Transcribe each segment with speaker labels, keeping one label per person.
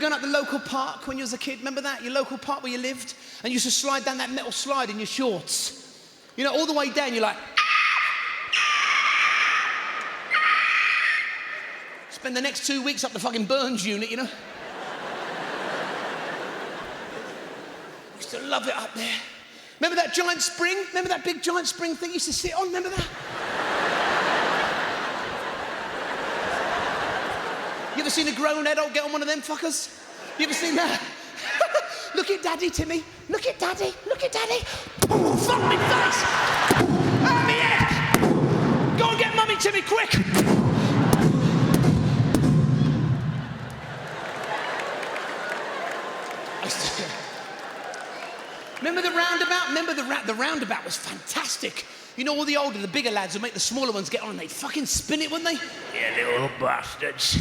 Speaker 1: going up the local park when you was a kid? Remember that? Your local park where you lived? And you used to slide down that metal slide in your shorts. You know, all the way down, you're like... Spend the next 2 weeks up the fucking Burns unit, you know? Used to love it up there. Remember that giant spring? Remember that big giant spring thing you used to sit on? Remember that? You ever seen a grown adult get on one of them fuckers? You ever seen that? Look at Daddy, Timmy. Look at Daddy. Look at Daddy. Oh, fuck me face. Oh, me head. Go and get Mummy, Timmy, quick. Remember the roundabout? Remember the roundabout was fantastic. You know, all the older, the bigger lads would make the smaller ones get on and they'd fucking spin it, wouldn't they? Yeah, little bastards.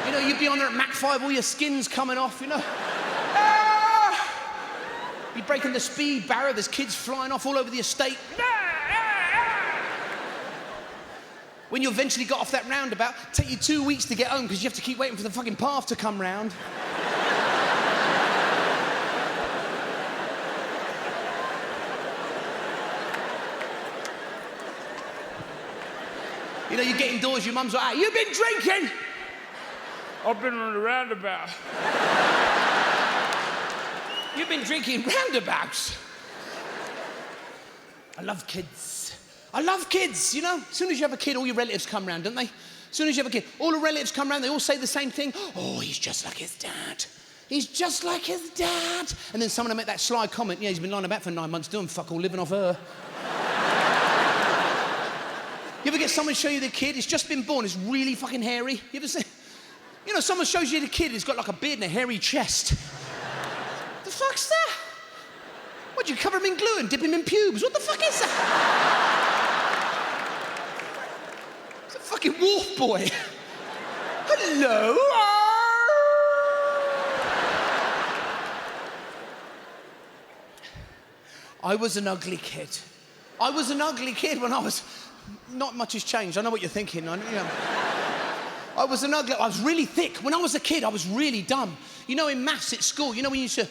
Speaker 1: You know, you'd be on there at Mach 5, all your skin's coming off, you know. You're breaking the speed barrier, there's kids flying off all over the estate. When you eventually got off that roundabout, it take you 2 weeks to get home because you have to keep waiting for the fucking path to come round. You know, you get indoors, your mum's like, hey, you've been drinking? I've been on the roundabout. You've been drinking roundabouts? I love kids. I love kids, you know? As soon as you have a kid, all your relatives come round, don't they? As soon as you have a kid, all the relatives come round, they all say the same thing. Oh, he's just like his dad. He's just like his dad. And then someone will make that sly comment, yeah, he's been lying about for 9 months doing fuck all, living off her. You ever get someone show you the kid? It's just been born. It's really fucking hairy. You ever see? You know, someone shows you the kid. He's got like a beard and a hairy chest. The fuck's that? What, you cover him in glue and dip him in pubes? What the fuck is that? It's a fucking wolf boy. Hello. I was an ugly kid. I was an ugly kid when I was... Not much has changed. I know what you're thinking. I was really thick. When I was a kid, I was really dumb. You know, in maths at school, you know when you used to...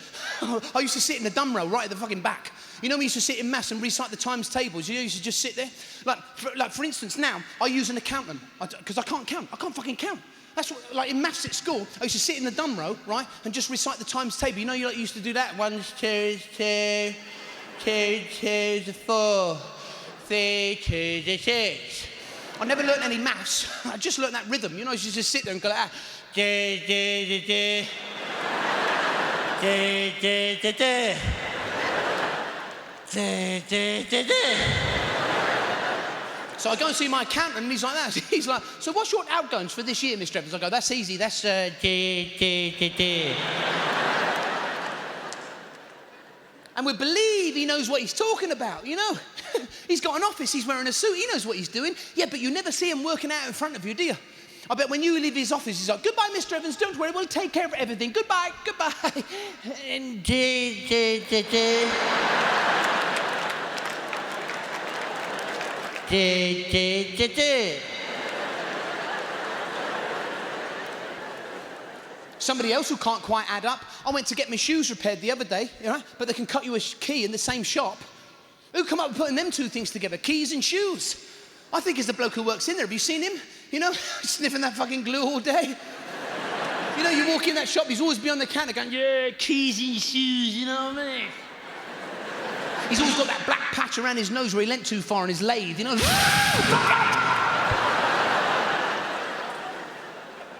Speaker 1: I used to sit in the dumb row right at the fucking back. You know when you used to sit in maths and recite the times tables? You used to just sit there. Like for instance, now, I use an accountant. Because I can't count. I can't fucking count. That's what, like in maths at school, I used to sit in the dumb row, right, and just recite the times table. You know you used to do that? 1, 2, 2, 2, 2, 4... 3, 2, 6. I never learnt any maths. I just learnt that rhythm. You know, you just sit there and go like that. So I go and see my accountant and he's like that. He's like, so what's your outgoings for this year, Mr. Evans? I go, that's easy. That's And we believe he knows what he's talking about, you know? He's got an office, he's wearing a suit, he knows what he's doing. Yeah, but you never see him working out in front of you, do you? I bet when you leave his office, he's like, goodbye, Mr. Evans, don't worry, we'll take care of everything. Goodbye, goodbye. And Somebody else who can't quite add up, I went to get my shoes repaired the other day, you know, but they can cut you a key in the same shop. Who come up with putting them two things together, keys and shoes? I think it's the bloke who works in there. Have you seen him? You know, sniffing that fucking glue all day. You know, you walk in that shop, he's always behind the counter going, yeah, keys and shoes, you know what I mean? He's always got that black patch around his nose where he leant too far on his lathe, you know?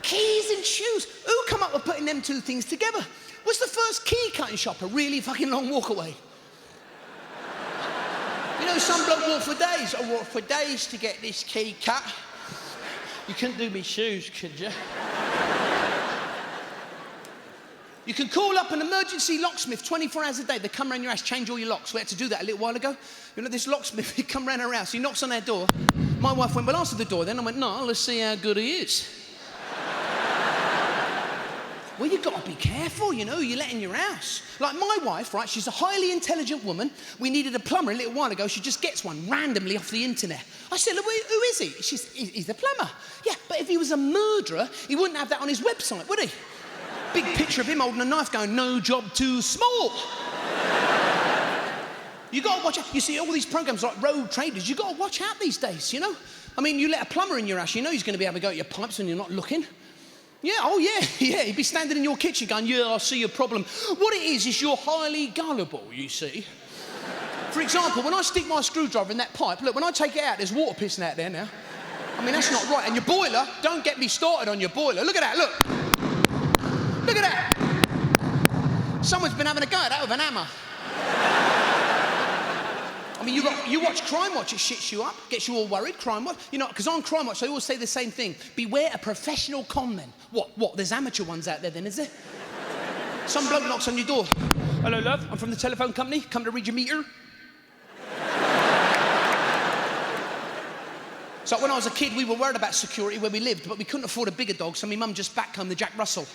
Speaker 1: Keys and shoes. Who come up with putting them two things together? Was the first key cutting shop a really fucking long walk away? You know, some bloke walked for days. I walked for days to get this key cut. You couldn't do me shoes, could you? You can call up an emergency locksmith 24 hours a day. They come around your house, change all your locks. We had to do that a little while ago. You know, this locksmith, he come around our house, he knocks on our door. My wife went, well, answer the door then. I went, no, let's see how good he is. Well, you've got to be careful, you know, you let in your house. Like my wife, right, she's a highly intelligent woman. We needed a plumber a little while ago. She just gets one randomly off the internet. I said, who is he? He's a plumber. Yeah, but if he was a murderer, he wouldn't have that on his website, would he? Big picture of him holding a knife going, no job too small. You gotta watch out. You see all these programs like Road Traders, you gotta watch out these days, you know? I mean, you let a plumber in your house, you know he's gonna be able to go at your pipes when you're not looking. Yeah, oh yeah, yeah. He'd be standing in your kitchen going, yeah, I see your problem. What it is you're highly gullible, you see. For example, when I stick my screwdriver in that pipe, look, when I take it out, there's water pissing out there now. I mean, that's not right. And your boiler, don't get me started on your boiler. Look at that, look. Look at that. Someone's been having a go at that with an hammer. I mean, you watch Crime Watch, it shits you up, gets you all worried, Crime Watch. You know, because on Crime Watch, they always say the same thing. Beware a professional con men. What? There's amateur ones out there then, is there? Some bloke knocks on your door. Hello, love, I'm from the telephone company. Come to read your meter. So when I was a kid, we were worried about security where we lived, but we couldn't afford a bigger dog, so my mum just backcombed the Jack Russell.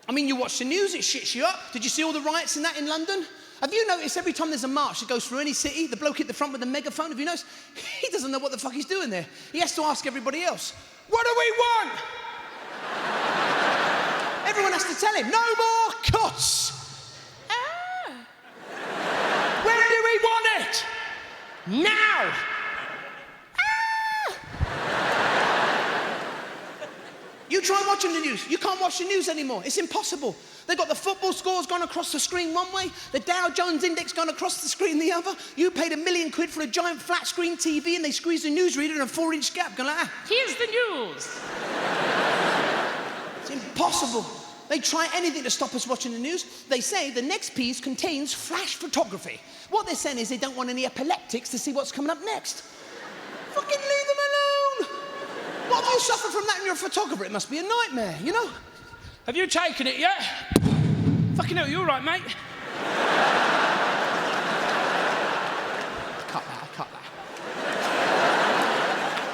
Speaker 1: I mean, you watch the news, it shits you up. Did you see all the riots in London? Have you noticed every time there's a march that goes through any city, the bloke at the front with the megaphone, have you noticed? He doesn't know what the fuck he's doing there. He has to ask everybody else, what do we want? Everyone has to tell him, no more cuts. When do we want it? Now. You try watching the news. You can't watch the news anymore. It's impossible. They've got the football scores gone across the screen one way, the Dow Jones index gone across the screen the other. You paid £1 million for a giant flat screen TV and they squeezed a newsreader in a 4-inch gap. Going like, here's the news. It's impossible. They try anything to stop us watching the news. They say the next piece contains flash photography. What they're saying is they don't want any epileptics to see what's coming up next. Fucking leave them alone. What if you suffer from that and you're a photographer? It must be a nightmare, you know? Have you taken it yet? Fucking hell, you all right, mate? Cut that.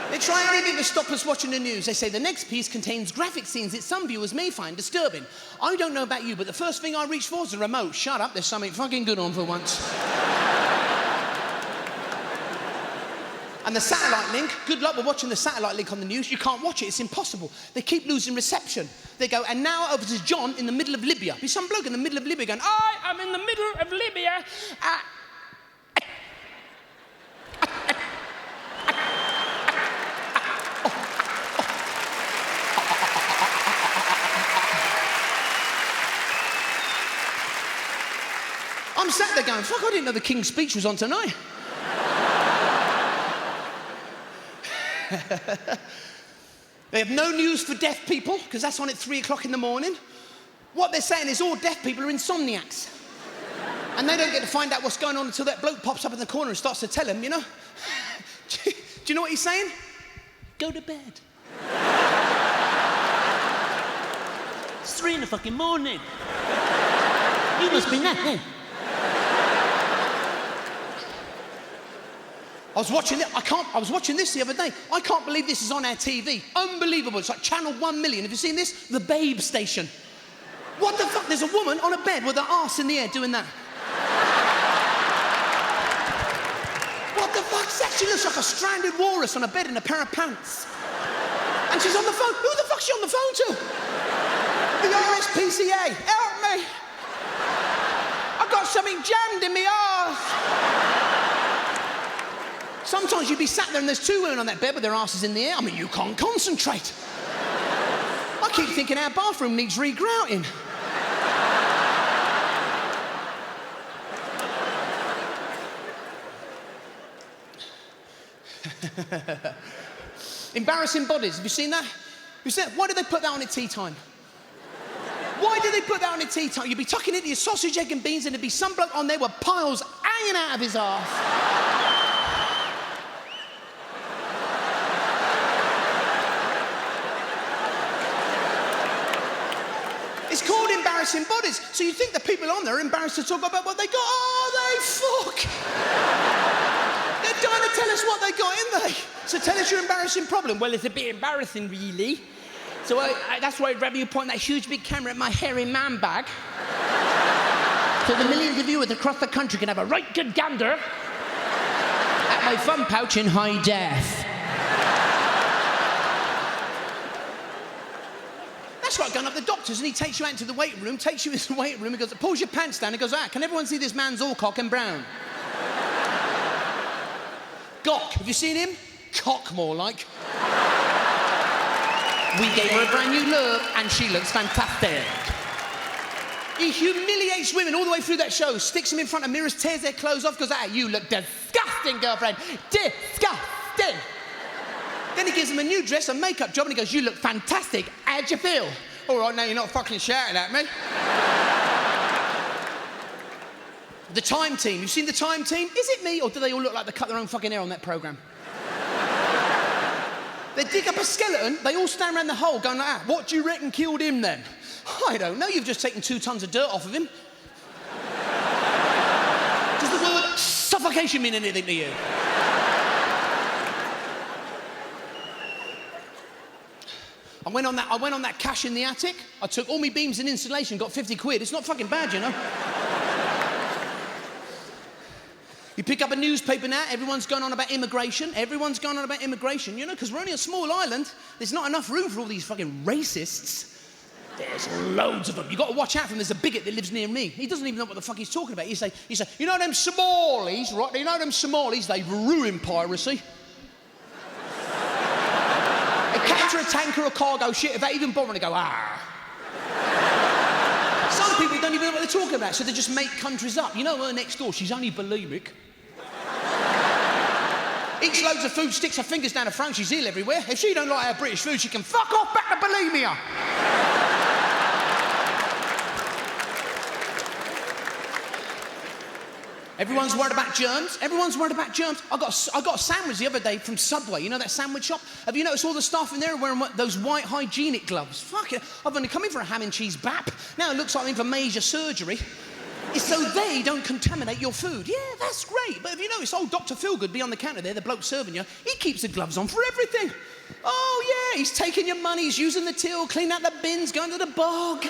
Speaker 1: They try anything to stop us watching the news. They say the next piece contains graphic scenes that some viewers may find disturbing. I don't know about you, but the first thing I reach for is the remote. Shut up, there's something fucking good on for once. And the satellite link, good luck with watching the satellite link on the news. You can't watch it, it's impossible. They keep losing reception. They go, and now over to John in the middle of Libya. There's some bloke in the middle of Libya going, I am in the middle of Libya. I'm sat there going, fuck, I didn't know the King's speech was on tonight. They have no news for deaf people, because that's on at 3 o'clock in the morning. What they're saying is all deaf people are insomniacs. And they don't get to find out what's going on until that bloke pops up in the corner and starts to tell them, you know? Do you know what he's saying? Go to bed. It's 3 in the fucking morning. You must be napping. I was watching this the other day. I can't believe this is on our TV. Unbelievable. It's like Channel 1 Million. Have you seen this? The Babe Station. What the fuck? There's a woman on a bed with her arse in the air doing that. What the fuck's that? She looks like a stranded walrus on a bed in a pair of pants. And she's on the phone. Who the fuck's she on the phone to? The RSPCA. Help me. I've got something jammed in my arse. Sometimes you'd be sat there and there's 2 women on that bed with their asses in the air. I mean, you can't concentrate. I keep thinking our bathroom needs regrouting. Embarrassing bodies. Have you seen that? Why did they put that on at tea time? Why did they put that on at tea time? You'd be tucking into your sausage, egg and beans and there'd be some bloke on there with piles hanging out of his arse. It's called embarrassing bodies. So you think the people on there are embarrassed to talk about what they got? Oh, they fuck. They're trying to tell us what they got, ain't they? So tell us your embarrassing problem. Well, it's a bit embarrassing, really. So that's why I'd rather you point that huge big camera at my hairy man bag. So the millions of viewers across the country can have a right good gander at my fun pouch in high def. That's like going up the doctor's and he takes you out into the waiting room, takes you into the waiting room, and goes, pulls your pants down and goes, can everyone see this man's all cock and brown? Gok, have you seen him? Cock, more like. We gave her a brand new look and she looks fantastic. He humiliates women all the way through that show, sticks them in front of mirrors, tears their clothes off, goes, you look disgusting, girlfriend. Disgusting. Then he gives them a new dress, a makeup job, and he goes, you look fantastic. How'd you feel? All right, now you're not fucking shouting at me. The Time Team. You've seen The Time Team? Is it me, or do they all look like they cut their own fucking hair on that programme? They dig up a skeleton, they all stand around the hole going like that. What do you reckon killed him then? I don't know, you've just taken 2 tons of dirt off of him. Does the word suffocation mean anything to you? I went on that cash in the attic, I took all my beams and insulation, got 50 quid. It's not fucking bad, you know. You pick up a newspaper now, everyone's going on about immigration. Everyone's going on about immigration, you know, because we're only a small island. There's not enough room for all these fucking racists. There's loads of them. You've got to watch out for them. There's a bigot that lives near me. He doesn't even know what the fuck he's talking about. You say, you know them Somalis, right? You know them Somalis? They've ruined piracy. They capture a tanker or cargo ship if they even bother to go, Some people don't even know what they're talking about, so they just make countries up. You know her next door, she's only bulimic. Eats loads of food, sticks her fingers down her throat, she's ill everywhere. If she don't like our British food, she can fuck off back to bulimia. Everyone's worried about germs. Everyone's worried about germs. I got a sandwich the other day from Subway. You know that sandwich shop? Have you noticed all the staff in there are wearing those white hygienic gloves? Fuck it. I've only come in for a ham and cheese bap. Now it looks like I'm in for major surgery. It's so they don't contaminate your food. Yeah, that's great. But have you noticed old Dr. Feelgood be on the counter there, the bloke serving you, he keeps the gloves on for everything. Oh, yeah, he's taking your money, he's using the till, cleaning out the bins, going to the bog.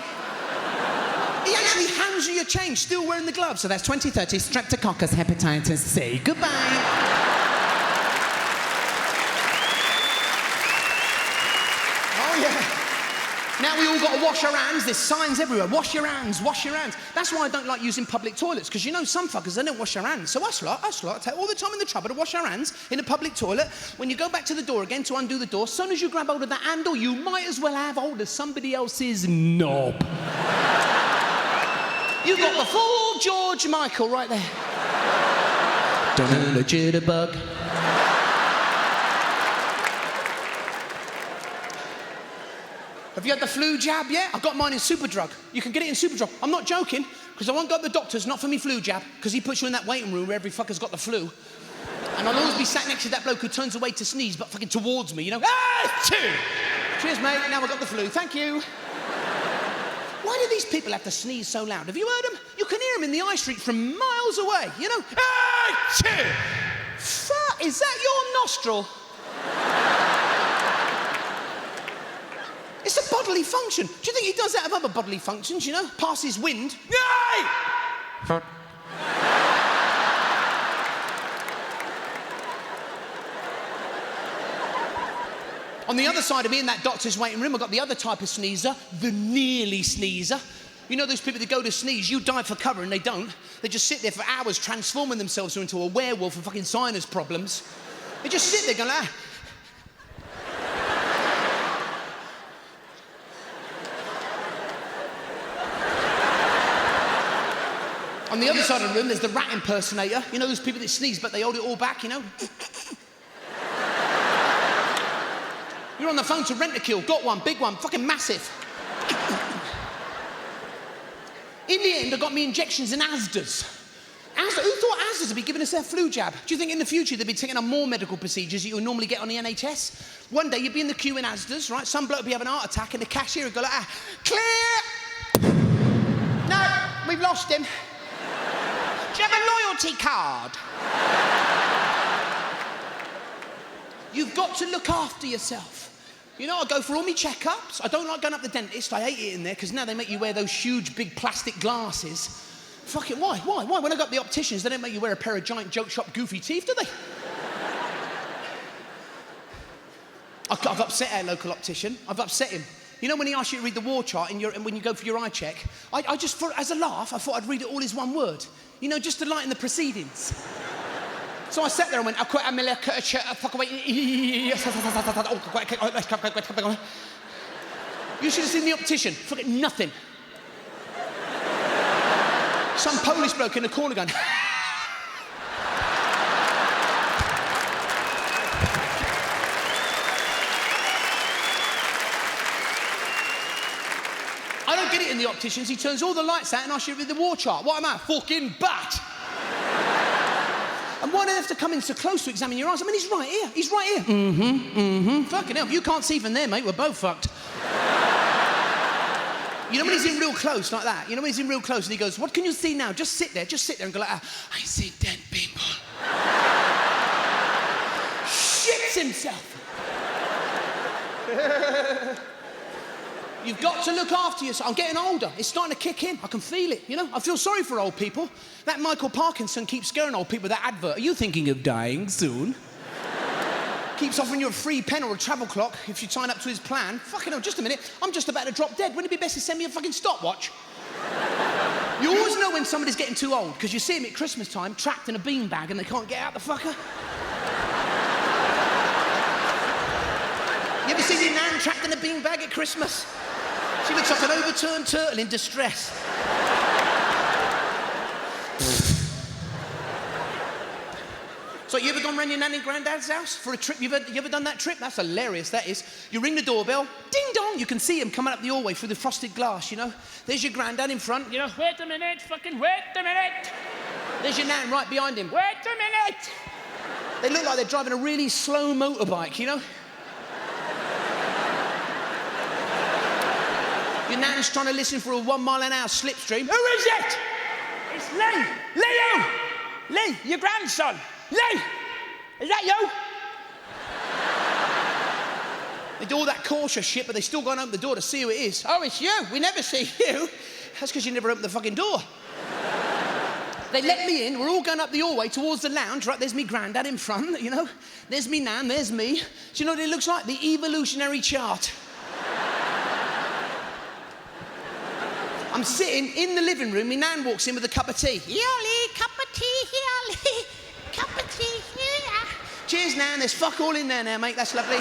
Speaker 1: He actually hands you your change, still wearing the gloves. So that's 2030 streptococcus hepatitis C. Goodbye. Oh, yeah. Now we all got to wash our hands. There's signs everywhere. Wash your hands, wash your hands. That's why I don't like using public toilets, because you know some fuckers, they don't wash their hands. So us lot take all the time in the trouble to wash our hands in a public toilet. When you go back to the door again to undo the door, as soon as you grab hold of that handle, you might as well have hold of somebody else's knob. You've got the full George Michael right there. Don't know, jitterbug. Have you had the flu jab yet? I got mine in Superdrug. You can get it in Superdrug. I'm not joking, because I won't go to the doctor's, not for me flu jab, because he puts you in that waiting room where every fucker's got the flu. And I'll always be sat next to that bloke who turns away to sneeze, but fucking towards me, you know? Cheers, mate. Now I got the flu. Thank you. Why do these people have to sneeze so loud? Have you heard them? You can hear them in the high street from miles away, you know? Is that your nostril? It's a bodily function. Do you think he does that of other bodily functions, you know? Passes wind. On the other side of me in that doctor's waiting room, I've got the other type of sneezer, the nearly sneezer. You know those people that go to sneeze, you dive for cover and they don't. They just sit there for hours transforming themselves into a werewolf with fucking sinus problems. They just sit there going like, On the other side of the room, there's the rat impersonator. You know those people that sneeze, but they hold it all back, you know? You're on the phone to Rent-A-Kill. Got one, big one, fucking massive. In the end, I got me injections in Asda's. Who thought Asda's would be giving us their flu jab? Do you think in the future they'd be taking on more medical procedures that you would normally get on the NHS? One day you'd be in the queue in Asda's, right? Some bloke would be having a heart attack and the cashier would go like, clear! No, we've lost him. Do you have a loyalty card? You've got to look after yourself. You know, I go for all my checkups. I don't like going up the dentist. I hate it in there because now they make you wear those huge, big plastic glasses. Fucking why? When I go up the opticians, they don't make you wear a pair of giant joke shop goofy teeth, do they? I've upset our local optician. I've upset him. You know when he asks you to read the war chart and when you go for your eye check? I just, as a laugh, I thought I'd read it all as one word. You know, just to lighten the proceedings. So I sat there and went, you should have seen the optician. Forget nothing. Some Polish bloke in the corner going... I don't get it in the opticians. He turns all the lights out and asks you to read the war chart. What am I, fucking bat? And why do they have to come in so close to examine your eyes? I mean, he's right here. He's right here. Fucking hell, if you can't see from there, mate, we're both fucked. You know when he's in real close like that? You know when he's in real close and he goes, what can you see now? Just sit there and go like, I see dead people. Shits himself. You've got to look after yourself. I'm getting older. It's starting to kick in. I can feel it, you know? I feel sorry for old people. That Michael Parkinson keeps scaring old people with that advert. Are you thinking of dying soon? Keeps offering you a free pen or a travel clock if you sign up to his plan. Fucking hell, just a minute. I'm just about to drop dead. Wouldn't it be best to send me a fucking stopwatch? You always know when somebody's getting too old because you see them at Christmas time trapped in a beanbag and they can't get out the fucker. You ever seen your nan trapped in a beanbag at Christmas? She looks like an overturned turtle in distress. So you ever gone round your nan and granddad's house for a trip? You ever done that trip? That's hilarious, that is. You ring the doorbell, ding dong, you can see him coming up the hallway through the frosted glass, you know? There's your granddad in front, you know, wait a minute, fucking wait a minute. There's your nan right behind him, wait a minute. They look like they're driving a really slow motorbike, you know? Your nan's trying to listen for a 1 mile an hour slipstream. Who is it? It's Lee. Leo! Lee, your grandson. Lee! Is that you? They do all that cautious shit, but they still go and open the door to see who it is. Oh, it's you. We never see you. That's because you never opened the fucking door. They let me in. We're all going up the hallway towards the lounge. Right, there's me granddad in front, you know. There's me nan, there's me. Do you know what it looks like? The evolutionary chart. I'm sitting in the living room, my nan walks in with a cup of tea. Yoli, cup of tea, yoli, cup of tea, yeah. Cheers, nan, there's fuck all in there now, mate, that's lovely.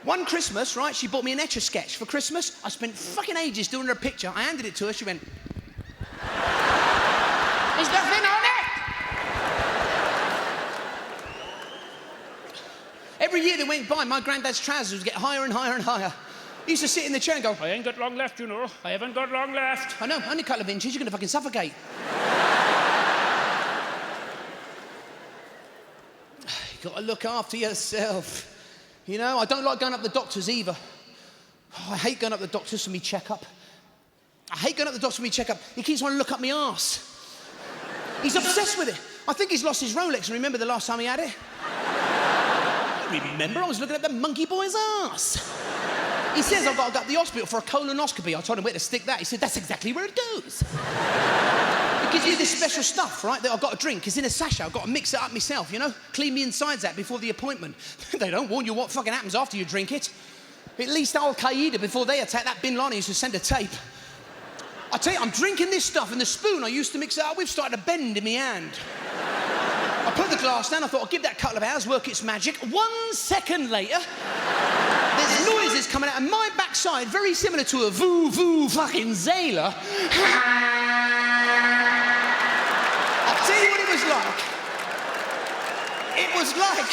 Speaker 1: One Christmas, right, she bought me an Etch-a-Sketch for Christmas. I spent fucking ages doing her a picture. I handed it to her, she went... There's nothing on it! Every year that went by, my granddad's trousers would get higher and higher and higher. He used to sit in the chair and go, I ain't got long left, you know. I haven't got long left. I know, only a couple of inches, you're gonna fucking suffocate. You gotta look after yourself. You know, I don't like going up the doctors either. Oh, I hate going up the doctors for me checkup. I hate going up the doctors for me checkup. He keeps wanting to look up my arse. He's obsessed with it. I think he's lost his Rolex and remember the last time he had it? Remember, I was looking at the monkey boy's ass. He says I've got to go up the hospital for a colonoscopy. I told him where to stick that. He said, that's exactly where it goes. It gives you this special stuff, right, that I've got to drink. It's in a sachet. I've got to mix it up myself, you know? Clean the insides out before the appointment. They don't warn you what fucking happens after you drink it. At least Al-Qaeda, before they attacked that Bin Laden, used to send a tape. I tell you, I'm drinking this stuff and the spoon I used to mix it up with started to bend in my hand. I put the glass down, I thought I'll give that a couple of hours, work its magic. 1 second later, there's noises coming out of my backside, very similar to a voo-voo fucking Zayla. I'll tell you what it was like. It was like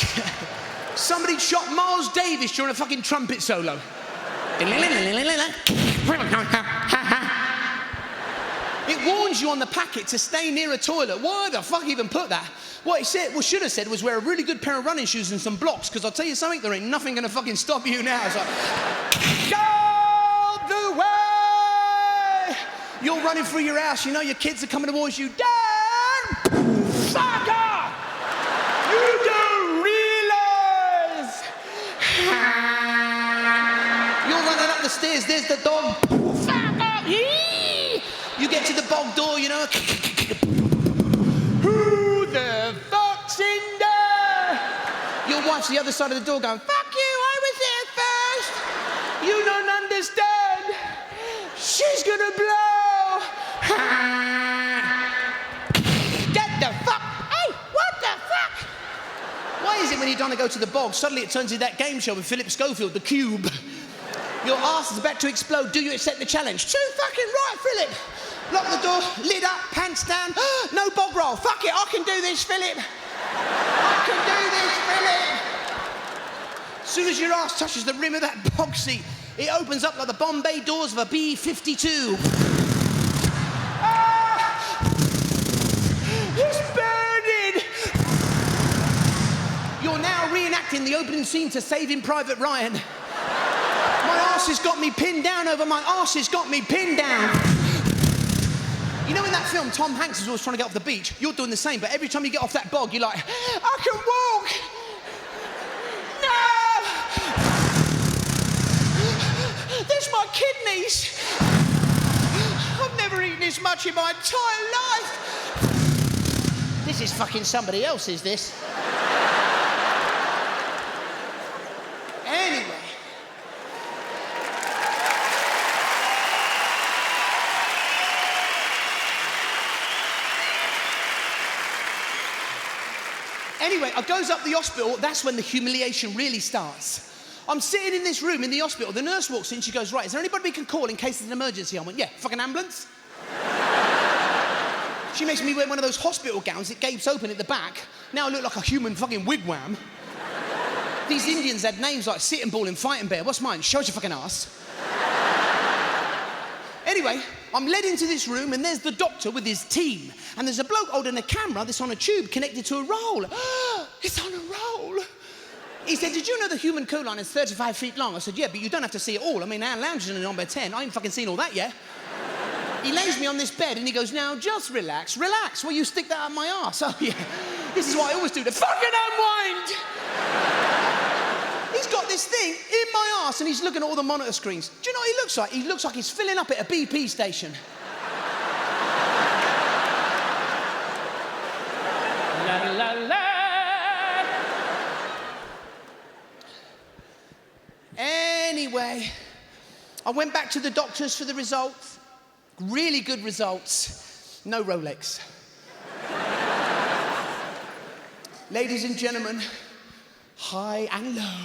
Speaker 1: somebody shot Miles Davis during a fucking trumpet solo. It warns you on the packet to stay near a toilet. Why the fuck even put that? What it said, what should have said was wear a really good pair of running shoes and some blocks, because I'll tell you something, there ain't nothing gonna fucking stop you now. It's like, go the way! You're running through your house, you know your kids are coming towards you. Dad! Sucker! You don't realize! You're running up the stairs, there's the dog. Fucker! You get to the bog door, you know. Who the fuck's in there? wife's the other side of the door going, fuck you, I was here first. You don't understand. She's gonna blow. Get the fuck. Hey, what the fuck? Why is it when you're trying to go to the bog, suddenly it turns into that game show with Philip Schofield, The Cube? Your arse is about to explode. Do you accept the challenge? Too fucking right, Philip. Lock the door, lid up, pants down. No bog roll. Fuck it, I can do this, Philip. I can do this, Philip. As soon as your ass touches the rim of that bog seat, it opens up like the Bombay doors of a B-52. Ah! It's burning! You're now reenacting the opening scene to Saving Private Ryan. My arse has got me pinned down over my arse has got me pinned down. You know in that film, Tom Hanks is always trying to get off the beach? You're doing the same, but every time you get off that bog, you're like, I can walk! No! There's my kidneys! I've never eaten this much in my entire life! This is fucking somebody else, is this? Anyway. Anyway, I goes up the hospital, that's when the humiliation really starts. I'm sitting in this room in the hospital, the nurse walks in, she goes, right, is there anybody we can call in case there's an emergency? I went, yeah, fucking ambulance. She makes me wear one of those hospital gowns that gapes open at the back. Now I look like a human fucking wigwam. These Indians had names like Sitting Bull and Fighting Bear. What's mine? Shows your fucking ass. Anyway, I'm led into this room and there's the doctor with his team. And there's a bloke holding a camera that's on a tube connected to a roll. It's on a roll. He said, did you know the human colon is 35 feet long? I said, yeah, but you don't have to see it all. I mean, our lounge is in number 10. I ain't fucking seen all that yet. He lays me on this bed and he goes, now just relax. Relax. Well, you stick that up my arse. Oh, yeah. This is what I always do, to fucking unwind. He's got this thing in my arse and he's looking at all the monitor screens. Do you know what he looks like? He looks like he's filling up at a BP station. La la la. Anyway, I went back to the doctors for the results. Really good results. No Rolex. Ladies and gentlemen, high and low,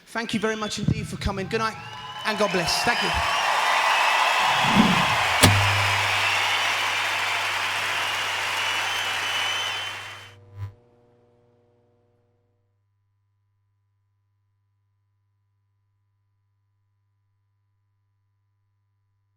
Speaker 1: thank you very much indeed for coming. Good night and God bless. Thank you.